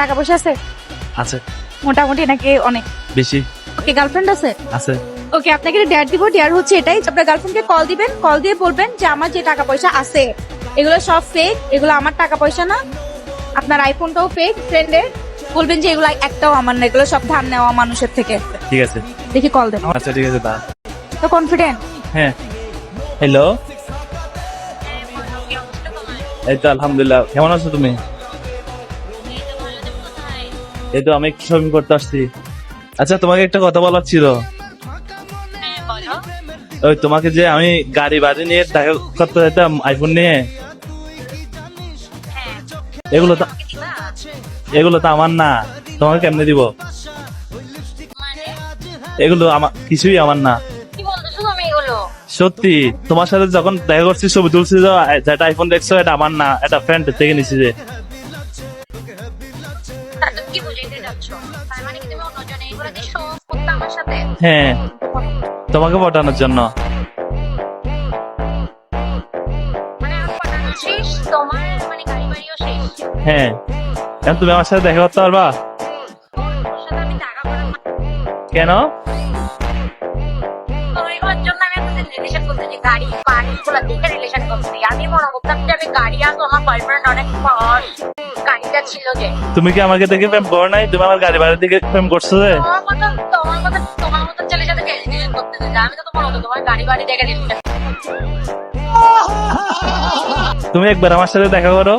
টাকা পয়সা আছে আছে মোটামুটি নাকি অনেক? বেশি ওকে, গার্লফ্রেন্ড আছে? আছে। ওকে, আপনাকে ডেয়ার দিব। ডেয়ার হচ্ছে এটাই, আপনার গার্লফ্রেন্ডকে কল দিবেন, কল দিয়ে বলবেন যে আমার যে টাকা পয়সা আছে এগুলো সব ফেক, এগুলো আমার টাকা পয়সা না। আপনার আইফোনটাও ফেক ফ্রেন্ডের, বলবেন যে এগুলো একটাও আমার না, এগুলো সব ধার নেওয়া মানুষের থেকে। ঠিক আছে, দেখি কল দেন। আচ্ছা ঠিক আছে দা। তো কনফিডেন্ট? হ্যাঁ, হ্যালো। এই তো আলহামদুলিল্লাহ, কেমন আছো তুমি? এই তো আমি শপিং করতে আসছি। আচ্ছা তোমাকে একটা কথা বলার ছিল। ওই তোমাকে যে আমি গাড়ি বাড়ি নিয়ে দেখা করতে যেতাম আইফোন নিয়ে, এগুলো তো আমার না, তোমাকে কেমনে দিব? এগুলো আমার কিছুই আমার না। সত্যি তোমার সাথে যখন দেখা করছি ছবি তুলছি, যেটা আইফোন দেখছো এটা আমার না, এটা ফ্রেন্ড থেকে নিছি যে। হ্যাঁ, তোমাকে পটানোর জন্য। হ্যাঁ, এখন তুমি আমার সাথে দেখা করতে পারবা? কেন? তুমি কি আমাকে দেখে প্রেম করো নাই? তুমি আমার গাড়ি ভাড়া দিকে প্রেম করছো যে? তুমি একবার আমার সাথে দেখা করো।